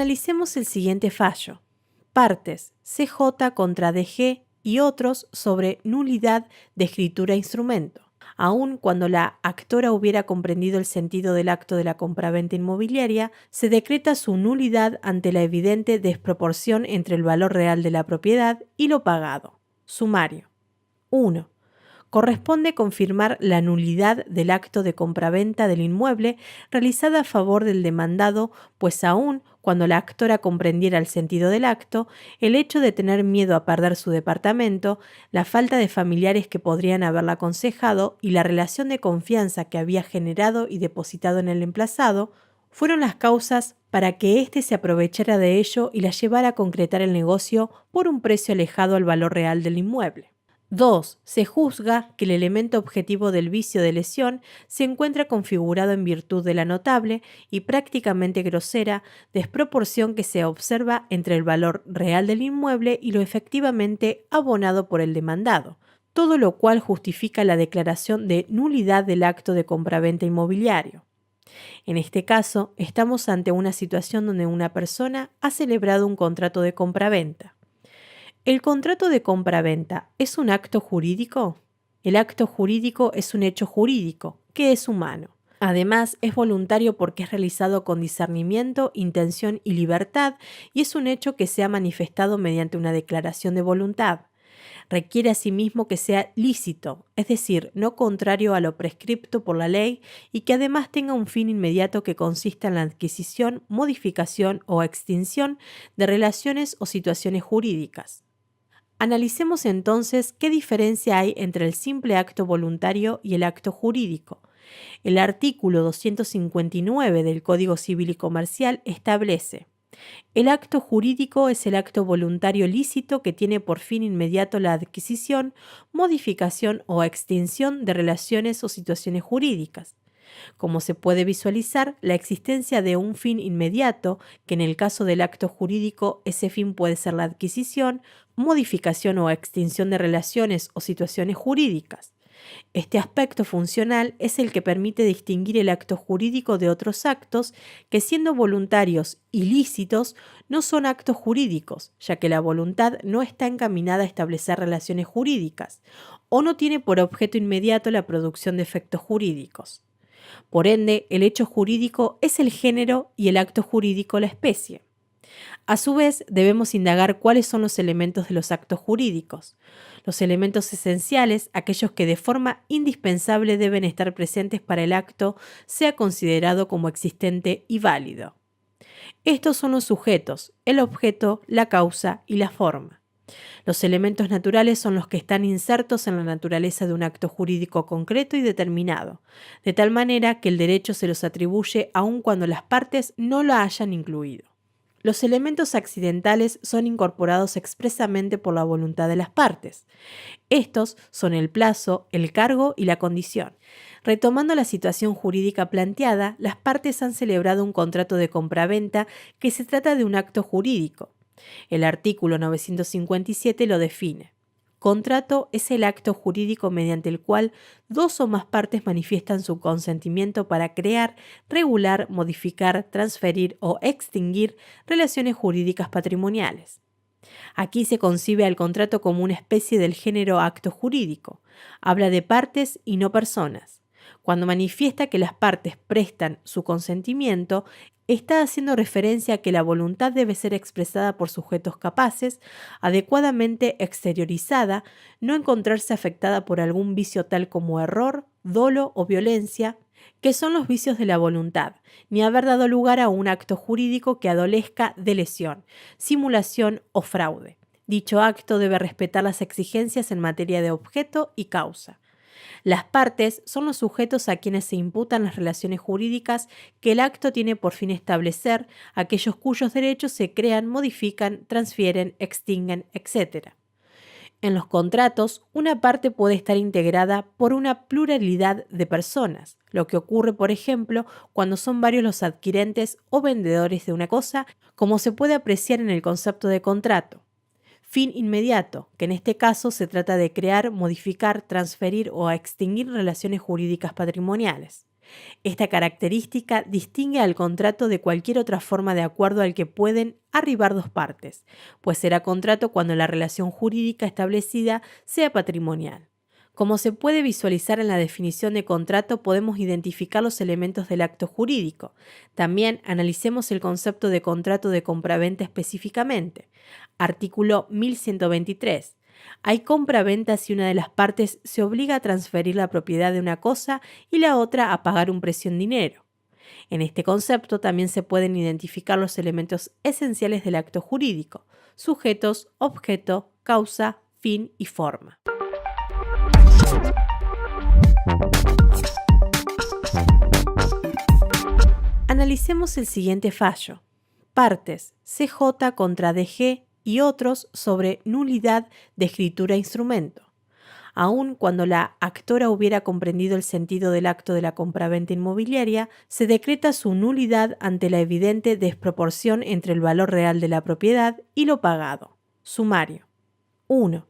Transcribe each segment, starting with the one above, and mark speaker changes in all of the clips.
Speaker 1: Analicemos el siguiente fallo. Partes CJ contra DG y otros sobre nulidad de escritura instrumento. Aun cuando la actora hubiera comprendido el sentido del acto de la compraventa inmobiliaria, se decreta su nulidad ante la evidente desproporción entre el valor real de la propiedad y lo pagado. Sumario. 1. Corresponde confirmar la nulidad del acto de compraventa del inmueble realizada a favor del demandado, pues aun cuando la actora comprendiera el sentido del acto, el hecho de tener miedo a perder su departamento, la falta de familiares que podrían haberla aconsejado y la relación de confianza que había generado y depositado en el emplazado, fueron las causas para que éste se aprovechara de ello y la llevara a concretar el negocio por un precio alejado al valor real del inmueble. 2. Se juzga que el elemento objetivo del vicio de lesión se encuentra configurado en virtud de la notable y prácticamente grosera desproporción que se observa entre el valor real del inmueble y lo efectivamente abonado por el demandado, todo lo cual justifica la declaración de nulidad del acto de compraventa inmobiliario. En este caso, estamos ante una situación donde una persona ha celebrado un contrato de compraventa. ¿El contrato de compraventa es un acto jurídico? El acto jurídico es un hecho jurídico, que es humano. Además, es voluntario porque es realizado con discernimiento, intención y libertad, y es un hecho que se ha manifestado mediante una declaración de voluntad. Requiere asimismo que sea lícito, es decir, no contrario a lo prescripto por la ley, y que además tenga un fin inmediato que consista en la adquisición, modificación o extinción de relaciones o situaciones jurídicas. Analicemos entonces qué diferencia hay entre el simple acto voluntario y el acto jurídico. El artículo 259 del Código Civil y Comercial establece: el acto jurídico es el acto voluntario lícito que tiene por fin inmediato la adquisición, modificación o extinción de relaciones o situaciones jurídicas. Como se puede visualizar, la existencia de un fin inmediato, que en el caso del acto jurídico ese fin puede ser la adquisición, modificación o extinción de relaciones o situaciones jurídicas. Este aspecto funcional es el que permite distinguir el acto jurídico de otros actos que, siendo voluntarios y lícitos, no son actos jurídicos, ya que la voluntad no está encaminada a establecer relaciones jurídicas o no tiene por objeto inmediato la producción de efectos jurídicos. Por ende, el hecho jurídico es el género y el acto jurídico la especie. A su vez, debemos indagar cuáles son los elementos de los actos jurídicos. Los elementos esenciales, aquellos que de forma indispensable deben estar presentes para el acto sea considerado como existente y válido. Estos son los sujetos, el objeto, la causa y la forma. Los elementos naturales son los que están insertos en la naturaleza de un acto jurídico concreto y determinado, de tal manera que el derecho se los atribuye aun cuando las partes no lo hayan incluido. Los elementos accidentales son incorporados expresamente por la voluntad de las partes. Estos son el plazo, el cargo y la condición. Retomando la situación jurídica planteada, las partes han celebrado un contrato de compraventa que se trata de un acto jurídico. El artículo 957 lo define. Contrato es el acto jurídico mediante el cual dos o más partes manifiestan su consentimiento para crear, regular, modificar, transferir o extinguir relaciones jurídicas patrimoniales. Aquí se concibe al contrato como una especie del género acto jurídico. Habla de partes y no personas. Cuando manifiesta que las partes prestan su consentimiento, está haciendo referencia a que la voluntad debe ser expresada por sujetos capaces, adecuadamente exteriorizada, no encontrarse afectada por algún vicio tal como error, dolo o violencia, que son los vicios de la voluntad, ni haber dado lugar a un acto jurídico que adolezca de lesión, simulación o fraude. Dicho acto debe respetar las exigencias en materia de objeto y causa. Las partes son los sujetos a quienes se imputan las relaciones jurídicas que el acto tiene por fin establecer, aquellos cuyos derechos se crean, modifican, transfieren, extinguen, etc. En los contratos, una parte puede estar integrada por una pluralidad de personas, lo que ocurre, por ejemplo, cuando son varios los adquirentes o vendedores de una cosa, como se puede apreciar en el concepto de contrato. Fin inmediato, que en este caso se trata de crear, modificar, transferir o extinguir relaciones jurídicas patrimoniales. Esta característica distingue al contrato de cualquier otra forma de acuerdo al que pueden arribar dos partes, pues será contrato cuando la relación jurídica establecida sea patrimonial. Como se puede visualizar en la definición de contrato, podemos identificar los elementos del acto jurídico. También analicemos el concepto de contrato de compraventa específicamente. Artículo 1123. Hay compraventa si una de las partes se obliga a transferir la propiedad de una cosa y la otra a pagar un precio en dinero. En este concepto también se pueden identificar los elementos esenciales del acto jurídico: sujetos, objeto, causa, fin y forma. Analicemos el siguiente fallo. Partes: CJ contra DG y otros sobre nulidad de escritura instrumento. Aun cuando la actora hubiera comprendido el sentido del acto de la compraventa inmobiliaria, se decreta su nulidad ante la evidente desproporción entre el valor real de la propiedad y lo pagado. Sumario. 1.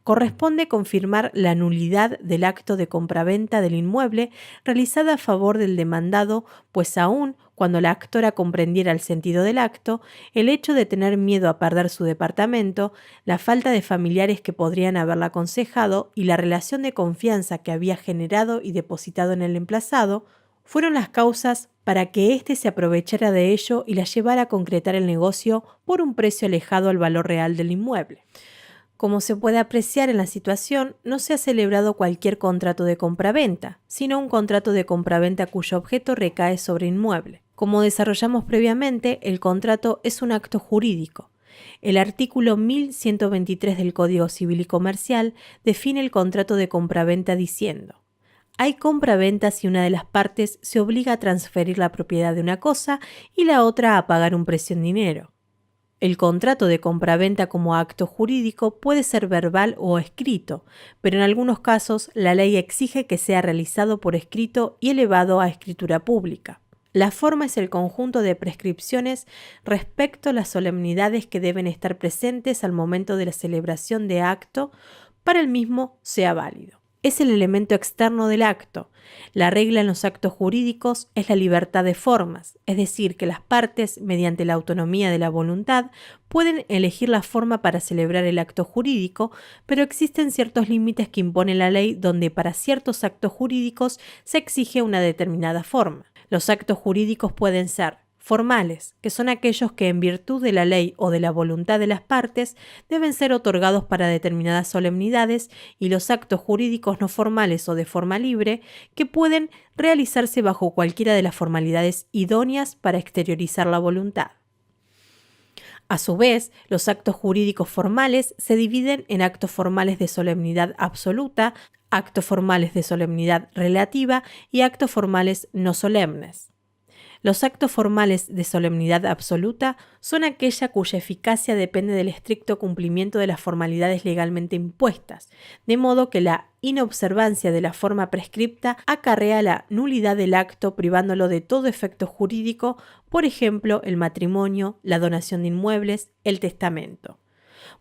Speaker 1: Corresponde confirmar la nulidad del acto de compraventa del inmueble realizada a favor del demandado, pues aun cuando la actora comprendiera el sentido del acto, el hecho de tener miedo a perder su departamento, la falta de familiares que podrían haberla aconsejado y la relación de confianza que había generado y depositado en el emplazado, fueron las causas para que éste se aprovechara de ello y la llevara a concretar el negocio por un precio alejado al valor real del inmueble. Como se puede apreciar en la situación, no se ha celebrado cualquier contrato de compraventa, sino un contrato de compraventa cuyo objeto recae sobre inmueble. Como desarrollamos previamente, el contrato es un acto jurídico. El artículo 1123 del Código Civil y Comercial define el contrato de compraventa diciendo: hay compraventa si una de las partes se obliga a transferir la propiedad de una cosa y la otra a pagar un precio en dinero. El contrato de compraventa como acto jurídico puede ser verbal o escrito, pero en algunos casos la ley exige que sea realizado por escrito y elevado a escritura pública. La forma es el conjunto de prescripciones respecto a las solemnidades que deben estar presentes al momento de la celebración de acto para el mismo sea válido. Es el elemento externo del acto. La regla en los actos jurídicos es la libertad de formas, es decir, que las partes, mediante la autonomía de la voluntad, pueden elegir la forma para celebrar el acto jurídico, pero existen ciertos límites que impone la ley donde para ciertos actos jurídicos se exige una determinada forma. Los actos jurídicos pueden ser formales, que son aquellos que en virtud de la ley o de la voluntad de las partes deben ser otorgados para determinadas solemnidades, y los actos jurídicos no formales o de forma libre, que pueden realizarse bajo cualquiera de las formalidades idóneas para exteriorizar la voluntad. A su vez, los actos jurídicos formales se dividen en actos formales de solemnidad absoluta, actos formales de solemnidad relativa y actos formales no solemnes. Los actos formales de solemnidad absoluta son aquella cuya eficacia depende del estricto cumplimiento de las formalidades legalmente impuestas, de modo que la inobservancia de la forma prescripta acarrea la nulidad del acto, privándolo de todo efecto jurídico, por ejemplo, el matrimonio, la donación de inmuebles, el testamento.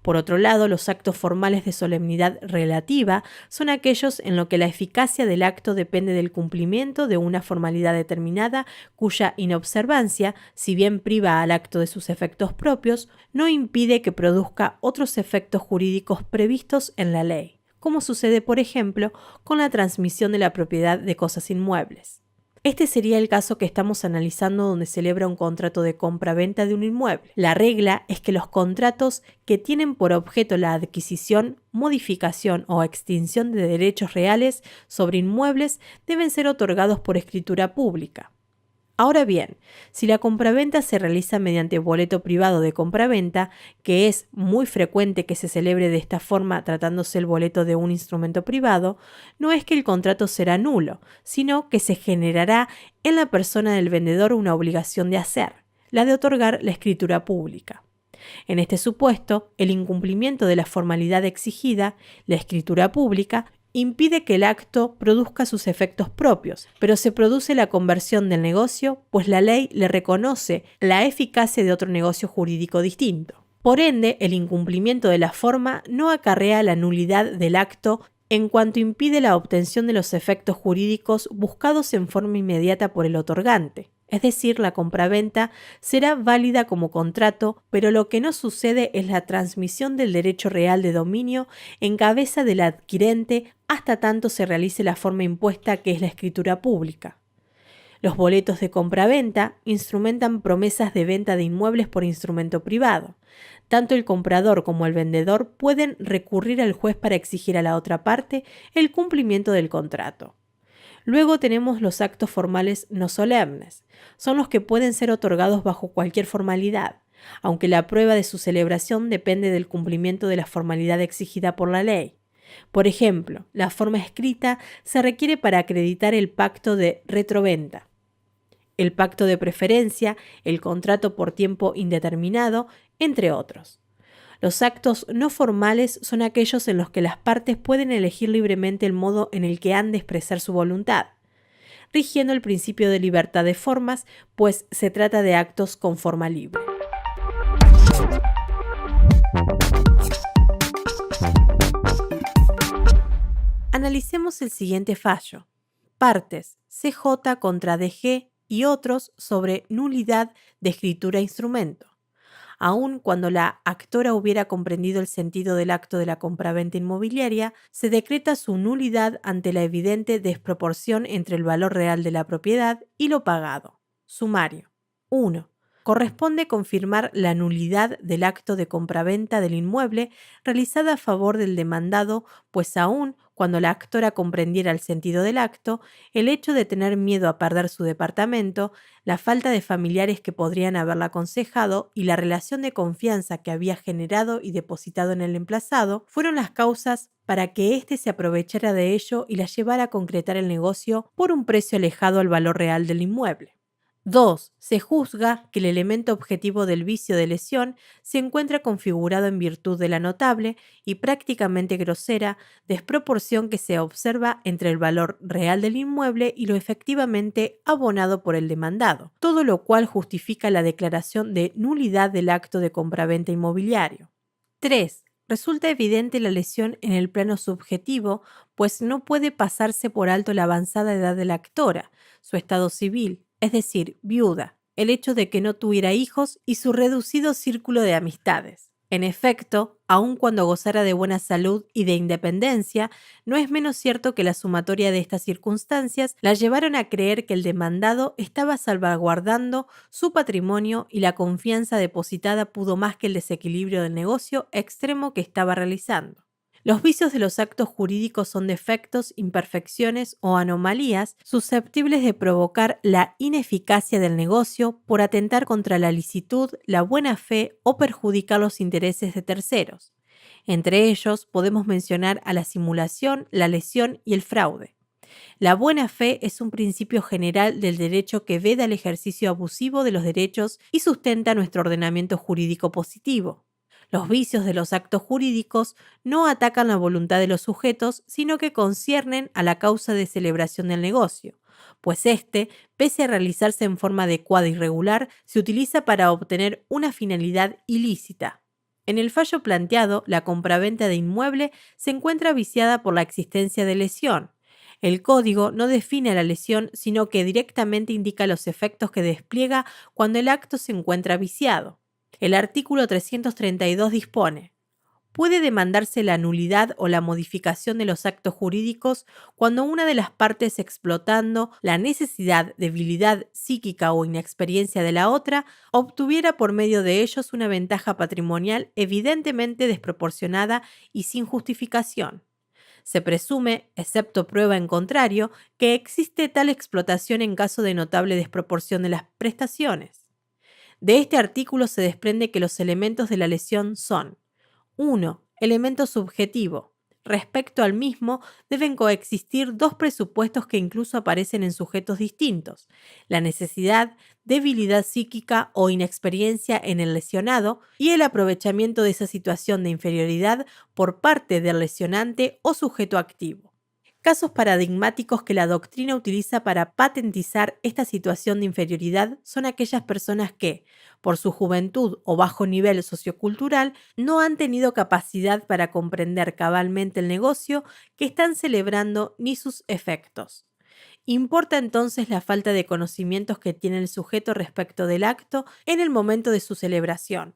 Speaker 1: Por otro lado, los actos formales de solemnidad relativa son aquellos en los que la eficacia del acto depende del cumplimiento de una formalidad determinada, cuya inobservancia, si bien priva al acto de sus efectos propios, no impide que produzca otros efectos jurídicos previstos en la ley, como sucede, por ejemplo, con la transmisión de la propiedad de cosas inmuebles. Este sería el caso que estamos analizando, donde se celebra un contrato de compra-venta de un inmueble. La regla es que los contratos que tienen por objeto la adquisición, modificación o extinción de derechos reales sobre inmuebles deben ser otorgados por escritura pública. Ahora bien, si la compraventa se realiza mediante boleto privado de compraventa, que es muy frecuente que se celebre de esta forma tratándose el boleto de un instrumento privado, no es que el contrato será nulo, sino que se generará en la persona del vendedor una obligación de hacer, la de otorgar la escritura pública. En este supuesto, el incumplimiento de la formalidad exigida, la escritura pública, impide que el acto produzca sus efectos propios, pero se produce la conversión del negocio, pues la ley le reconoce la eficacia de otro negocio jurídico distinto. Por ende, el incumplimiento de la forma no acarrea la nulidad del acto en cuanto impide la obtención de los efectos jurídicos buscados en forma inmediata por el otorgante. Es decir, la compraventa será válida como contrato, pero lo que no sucede es la transmisión del derecho real de dominio en cabeza del adquirente hasta tanto se realice la forma impuesta que es la escritura pública. Los boletos de compraventa instrumentan promesas de venta de inmuebles por instrumento privado. Tanto el comprador como el vendedor pueden recurrir al juez para exigir a la otra parte el cumplimiento del contrato. Luego tenemos los actos formales no solemnes. Son los que pueden ser otorgados bajo cualquier formalidad, aunque la prueba de su celebración depende del cumplimiento de la formalidad exigida por la ley. Por ejemplo, la forma escrita se requiere para acreditar el pacto de retroventa, el pacto de preferencia, el contrato por tiempo indeterminado, entre otros. Los actos no formales son aquellos en los que las partes pueden elegir libremente el modo en el que han de expresar su voluntad, rigiendo el principio de libertad de formas, pues se trata de actos con forma libre. Analicemos el siguiente fallo. Partes CJ contra DG y otros sobre nulidad de escritura instrumento. Aun cuando la actora hubiera comprendido el sentido del acto de la compraventa inmobiliaria, se decreta su nulidad ante la evidente desproporción entre el valor real de la propiedad y lo pagado. Sumario. 1. Corresponde confirmar la nulidad del acto de compraventa del inmueble realizada a favor del demandado, pues aun cuando la actora comprendiera el sentido del acto, el hecho de tener miedo a perder su departamento, la falta de familiares que podrían haberla aconsejado y la relación de confianza que había generado y depositado en el emplazado fueron las causas para que éste se aprovechara de ello y la llevara a concretar el negocio por un precio alejado al valor real del inmueble. 2. Se juzga que el elemento objetivo del vicio de lesión se encuentra configurado en virtud de la notable y prácticamente grosera desproporción que se observa entre el valor real del inmueble y lo efectivamente abonado por el demandado, todo lo cual justifica la declaración de nulidad del acto de compraventa inmobiliario. 3. Resulta evidente la lesión en el plano subjetivo, pues no puede pasarse por alto la avanzada edad de la actora, su estado civil, es decir, viuda, el hecho de que no tuviera hijos y su reducido círculo de amistades. En efecto, aun cuando gozara de buena salud y de independencia, no es menos cierto que la sumatoria de estas circunstancias la llevaron a creer que el demandado estaba salvaguardando su patrimonio y la confianza depositada pudo más que el desequilibrio del negocio extremo que estaba realizando. Los vicios de los actos jurídicos son defectos, imperfecciones o anomalías susceptibles de provocar la ineficacia del negocio por atentar contra la licitud, la buena fe o perjudicar los intereses de terceros. Entre ellos podemos mencionar a la simulación, la lesión y el fraude. La buena fe es un principio general del derecho que veda el ejercicio abusivo de los derechos y sustenta nuestro ordenamiento jurídico positivo. Los vicios de los actos jurídicos no atacan la voluntad de los sujetos, sino que conciernen a la causa de celebración del negocio, pues éste, pese a realizarse en forma adecuada y regular, se utiliza para obtener una finalidad ilícita. En el fallo planteado, la compraventa de inmueble se encuentra viciada por la existencia de lesión. El código no define la lesión, sino que directamente indica los efectos que despliega cuando el acto se encuentra viciado. El artículo 332 dispone: puede demandarse la nulidad o la modificación de los actos jurídicos cuando una de las partes, explotando la necesidad, debilidad psíquica o inexperiencia de la otra, obtuviera por medio de ellos una ventaja patrimonial evidentemente desproporcionada y sin justificación. Se presume, excepto prueba en contrario, que existe tal explotación en caso de notable desproporción de las prestaciones. De este artículo se desprende que los elementos de la lesión son: 1. Elemento subjetivo. Respecto al mismo, deben coexistir dos presupuestos que incluso aparecen en sujetos distintos: la necesidad, debilidad psíquica o inexperiencia en el lesionado y el aprovechamiento de esa situación de inferioridad por parte del lesionante o sujeto activo. Casos paradigmáticos que la doctrina utiliza para patentizar esta situación de inferioridad son aquellas personas que, por su juventud o bajo nivel sociocultural, no han tenido capacidad para comprender cabalmente el negocio que están celebrando ni sus efectos. Importa entonces la falta de conocimientos que tiene el sujeto respecto del acto en el momento de su celebración.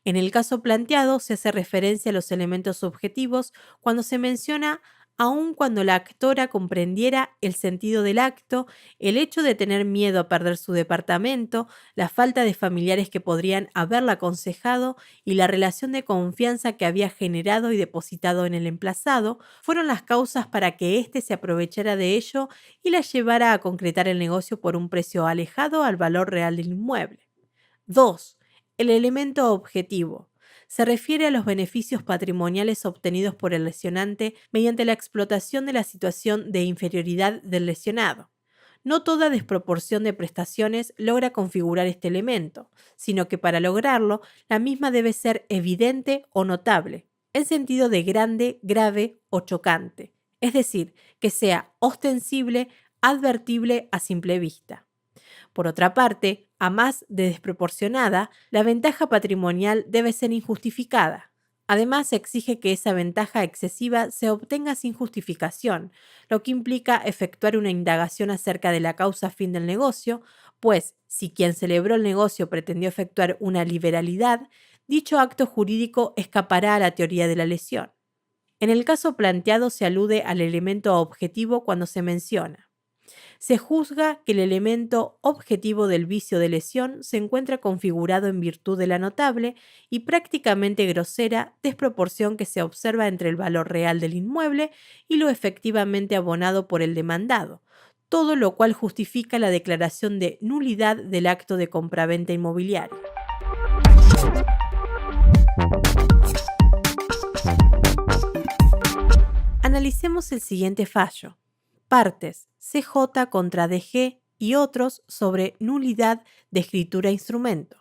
Speaker 1: En el caso planteado se hace referencia a los elementos subjetivos cuando se menciona aun cuando la actora comprendiera el sentido del acto, el hecho de tener miedo a perder su departamento, la falta de familiares que podrían haberla aconsejado y la relación de confianza que había generado y depositado en el emplazado, fueron las causas para que éste se aprovechara de ello y la llevara a concretar el negocio por un precio alejado al valor real del inmueble. 2. El elemento objetivo. Se refiere a los beneficios patrimoniales obtenidos por el lesionante mediante la explotación de la situación de inferioridad del lesionado. No toda desproporción de prestaciones logra configurar este elemento, sino que para lograrlo, la misma debe ser evidente o notable, en sentido de grande, grave o chocante, es decir, que sea ostensible, advertible a simple vista. Por otra parte, a más de desproporcionada, la ventaja patrimonial debe ser injustificada. Además, se exige que esa ventaja excesiva se obtenga sin justificación, lo que implica efectuar una indagación acerca de la causa fin del negocio, pues si quien celebró el negocio pretendió efectuar una liberalidad, dicho acto jurídico escapará a la teoría de la lesión. En el caso planteado se alude al elemento objetivo cuando se menciona: se juzga que el elemento objetivo del vicio de lesión se encuentra configurado en virtud de la notable y prácticamente grosera desproporción que se observa entre el valor real del inmueble y lo efectivamente abonado por el demandado, todo lo cual justifica la declaración de nulidad del acto de compraventa inmobiliaria. Analicemos el siguiente fallo. Partes CJ contra DG y otros sobre nulidad de escritura-instrumento.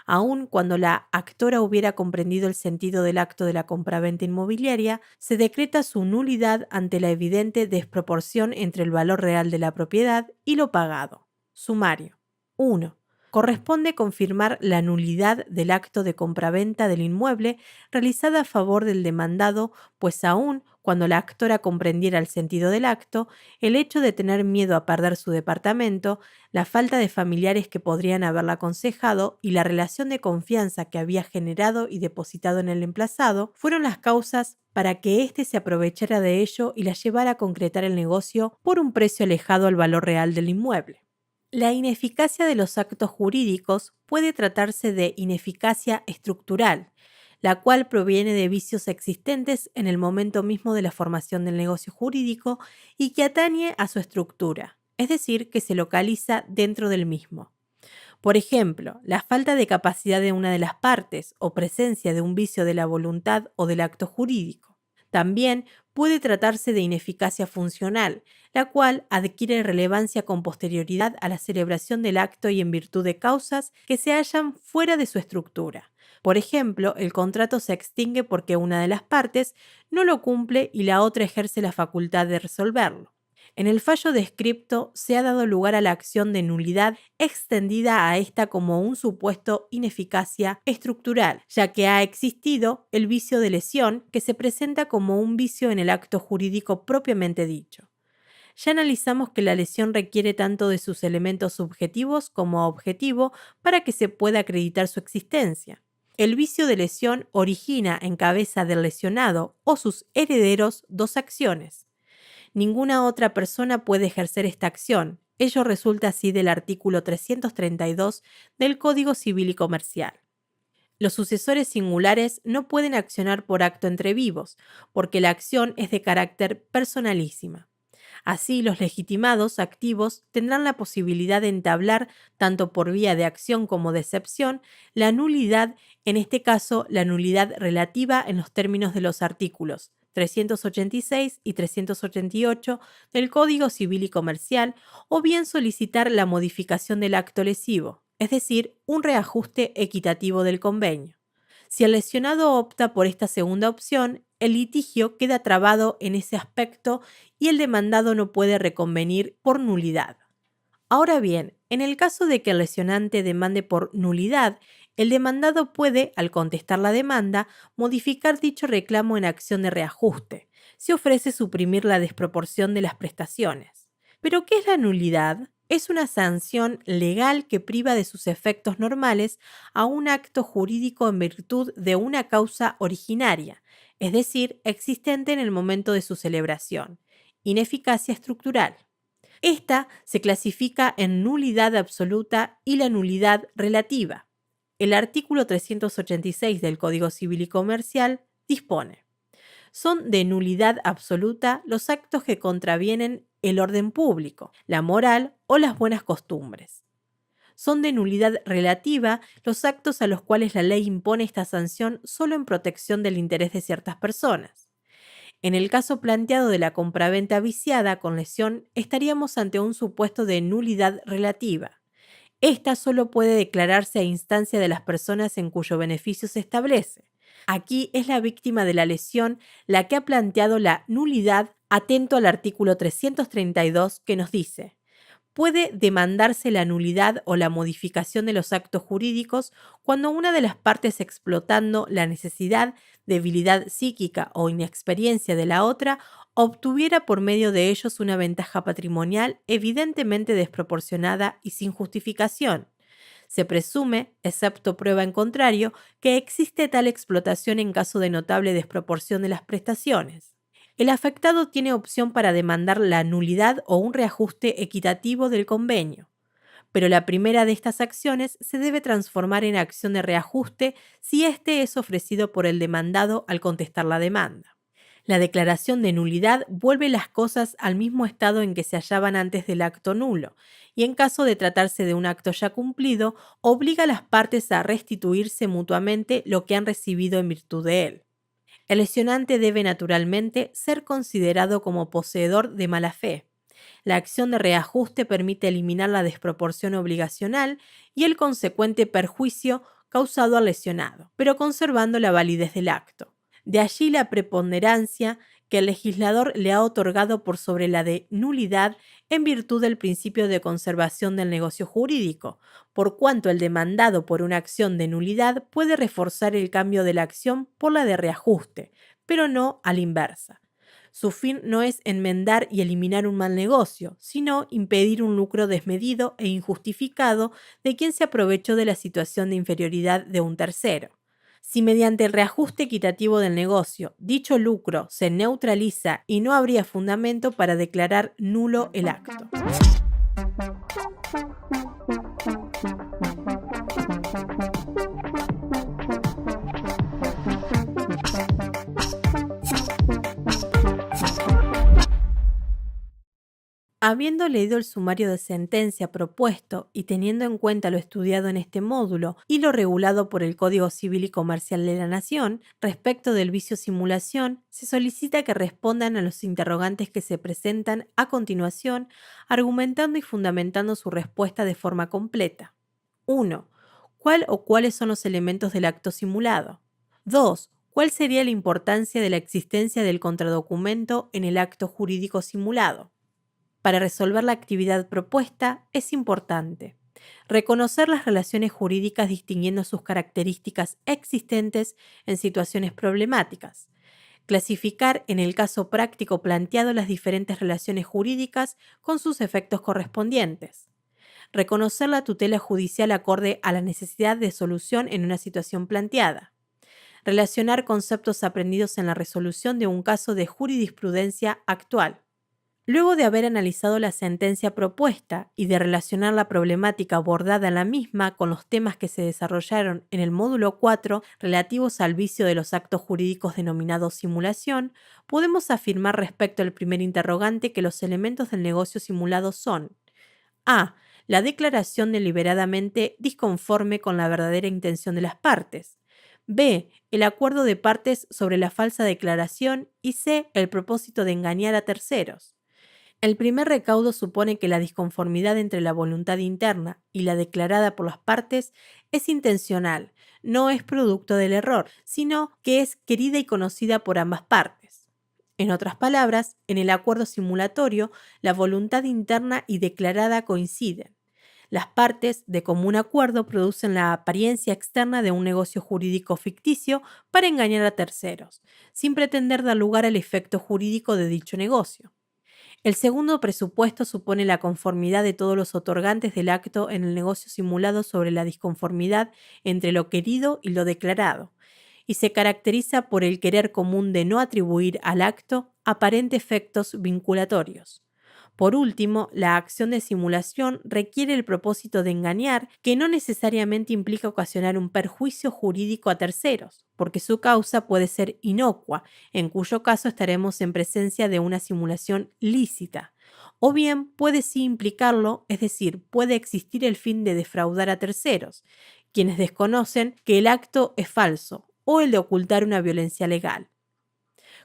Speaker 1: Aun cuando la actora hubiera comprendido el sentido del acto de la compraventa inmobiliaria, se decreta su nulidad ante la evidente desproporción entre el valor real de la propiedad y lo pagado. Sumario. 1. Corresponde confirmar la nulidad del acto de compraventa del inmueble realizada a favor del demandado, pues aun cuando la actora comprendiera el sentido del acto, el hecho de tener miedo a perder su departamento, la falta de familiares que podrían haberla aconsejado y la relación de confianza que había generado y depositado en el emplazado fueron las causas para que éste se aprovechara de ello y la llevara a concretar el negocio por un precio alejado al valor real del inmueble. La ineficacia de los actos jurídicos puede tratarse de ineficacia estructural, la cual proviene de vicios existentes en el momento mismo de la formación del negocio jurídico y que atañe a su estructura, es decir, que se localiza dentro del mismo. Por ejemplo, la falta de capacidad de una de las partes o presencia de un vicio de la voluntad o del acto jurídico. También puede tratarse de ineficacia funcional, la cual adquiere relevancia con posterioridad a la celebración del acto y en virtud de causas que se hallan fuera de su estructura. Por ejemplo, el contrato se extingue porque una de las partes no lo cumple y la otra ejerce la facultad de resolverlo. En el fallo descripto se ha dado lugar a la acción de nulidad extendida a esta como un supuesto ineficacia estructural, ya que ha existido el vicio de lesión que se presenta como un vicio en el acto jurídico propiamente dicho. Ya analizamos que la lesión requiere tanto de sus elementos subjetivos como objetivos para que se pueda acreditar su existencia. El vicio de lesión origina en cabeza del lesionado o sus herederos dos acciones. Ninguna otra persona puede ejercer esta acción. Ello resulta así del artículo 332 del Código Civil y Comercial. Los sucesores singulares no pueden accionar por acto entre vivos, porque la acción es de carácter personalísima. Así, los legitimados activos tendrán la posibilidad de entablar, tanto por vía de acción como de excepción, la nulidad, en este caso, la nulidad relativa en los términos de los artículos 386 y 388 del Código Civil y Comercial, o bien solicitar la modificación del acto lesivo, es decir, un reajuste equitativo del convenio. Si el lesionado opta por esta segunda opción, el litigio queda trabado en ese aspecto y el demandado no puede reconvenir por nulidad. Ahora bien, en el caso de que el lesionante demande por nulidad, el demandado puede, al contestar la demanda, modificar dicho reclamo en acción de reajuste. Se ofrece suprimir la desproporción de las prestaciones. ¿Pero qué es la nulidad? Es una sanción legal que priva de sus efectos normales a un acto jurídico en virtud de una causa originaria, es decir, existente en el momento de su celebración. Ineficacia estructural. Esta se clasifica en nulidad absoluta y la nulidad relativa. El artículo 386 del Código Civil y Comercial dispone: son de nulidad absoluta los actos que contravienen el orden público, la moral o las buenas costumbres. Son de nulidad relativa los actos a los cuales la ley impone esta sanción solo en protección del interés de ciertas personas. En el caso planteado de la compraventa viciada con lesión, estaríamos ante un supuesto de nulidad relativa. Esta solo puede declararse a instancia de las personas en cuyo beneficio se establece. Aquí es la víctima de la lesión la que ha planteado la nulidad, atento al artículo 332 que nos dice: puede demandarse la nulidad o la modificación de los actos jurídicos cuando una de las partes, explotando la necesidad, debilidad psíquica o inexperiencia de la otra, obtuviera por medio de ellos una ventaja patrimonial evidentemente desproporcionada y sin justificación. Se presume, excepto prueba en contrario, que existe tal explotación en caso de notable desproporción de las prestaciones. El afectado tiene opción para demandar la nulidad o un reajuste equitativo del convenio, pero la primera de estas acciones se debe transformar en acción de reajuste si éste es ofrecido por el demandado al contestar la demanda. La declaración de nulidad vuelve las cosas al mismo estado en que se hallaban antes del acto nulo, y en caso de tratarse de un acto ya cumplido, obliga a las partes a restituirse mutuamente lo que han recibido en virtud de él. El lesionante debe naturalmente ser considerado como poseedor de mala fe. La acción de reajuste permite eliminar la desproporción obligacional y el consecuente perjuicio causado al lesionado, pero conservando la validez del acto. De allí la preponderancia que el legislador le ha otorgado por sobre la de nulidad en virtud del principio de conservación del negocio jurídico, por cuanto el demandado por una acción de nulidad puede reforzar el cambio de la acción por la de reajuste, pero no a la inversa. Su fin no es enmendar y eliminar un mal negocio, sino impedir un lucro desmedido e injustificado de quien se aprovechó de la situación de inferioridad de un tercero. Si mediante el reajuste equitativo del negocio dicho lucro se neutraliza y no habría fundamento para declarar nulo el acto. Habiendo leído el sumario de sentencia propuesto y teniendo en cuenta lo estudiado en este módulo y lo regulado por el Código Civil y Comercial de la Nación, respecto del vicio simulación, se solicita que respondan a los interrogantes que se presentan a continuación, argumentando y fundamentando su respuesta de forma completa. 1. ¿Cuál o cuáles son los elementos del acto simulado? 2. ¿Cuál sería la importancia de la existencia del contradocumento en el acto jurídico simulado? Para resolver la actividad propuesta es importante reconocer las relaciones jurídicas distinguiendo sus características existentes en situaciones problemáticas, clasificar en el caso práctico planteado las diferentes relaciones jurídicas con sus efectos correspondientes, reconocer la tutela judicial acorde a la necesidad de solución en una situación planteada, relacionar conceptos aprendidos en la resolución de un caso de jurisprudencia actual. Luego de haber analizado la sentencia propuesta y de relacionar la problemática abordada en la misma con los temas que se desarrollaron en el módulo 4 relativos al vicio de los actos jurídicos denominados simulación, podemos afirmar respecto al primer interrogante que los elementos del negocio simulado son: a. La declaración deliberadamente disconforme con la verdadera intención de las partes. B. El acuerdo de partes sobre la falsa declaración. Y C. El propósito de engañar a terceros. El primer recaudo supone que la disconformidad entre la voluntad interna y la declarada por las partes es intencional, no es producto del error, sino que es querida y conocida por ambas partes. En otras palabras, en el acuerdo simulatorio, la voluntad interna y declarada coinciden. Las partes, de común acuerdo, producen la apariencia externa de un negocio jurídico ficticio para engañar a terceros, sin pretender dar lugar al efecto jurídico de dicho negocio. El segundo presupuesto supone la conformidad de todos los otorgantes del acto en el negocio simulado sobre la disconformidad entre lo querido y lo declarado, y se caracteriza por el querer común de no atribuir al acto aparentes efectos vinculatorios. Por último, la acción de simulación requiere el propósito de engañar, que no necesariamente implica ocasionar un perjuicio jurídico a terceros, porque su causa puede ser inocua, en cuyo caso estaremos en presencia de una simulación lícita. O bien puede sí implicarlo, es decir, puede existir el fin de defraudar a terceros, quienes desconocen que el acto es falso, o el de ocultar una violencia legal.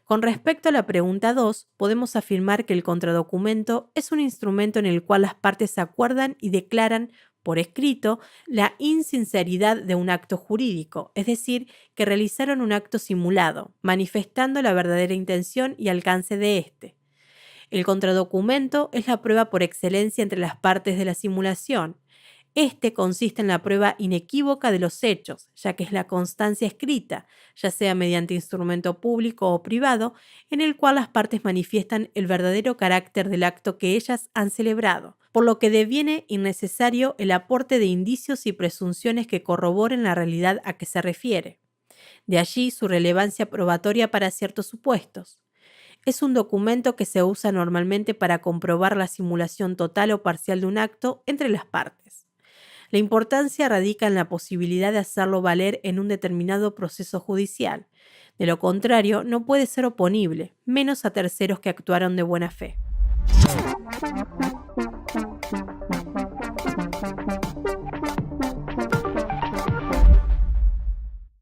Speaker 1: Con respecto a la pregunta 2, podemos afirmar que el contradocumento es un instrumento en el cual las partes acuerdan y declaran por escrito la insinceridad de un acto jurídico, es decir, que realizaron un acto simulado, manifestando la verdadera intención y alcance de éste. El contradocumento es la prueba por excelencia entre las partes de la simulación. Este consiste en la prueba inequívoca de los hechos, ya que es la constancia escrita, ya sea mediante instrumento público o privado, en el cual las partes manifiestan el verdadero carácter del acto que ellas han celebrado, por lo que deviene innecesario el aporte de indicios y presunciones que corroboren la realidad a que se refiere. De allí su relevancia probatoria para ciertos supuestos. Es un documento que se usa normalmente para comprobar la simulación total o parcial de un acto entre las partes. La importancia radica en la posibilidad de hacerlo valer en un determinado proceso judicial. De lo contrario, no puede ser oponible, menos a terceros que actuaron de buena fe.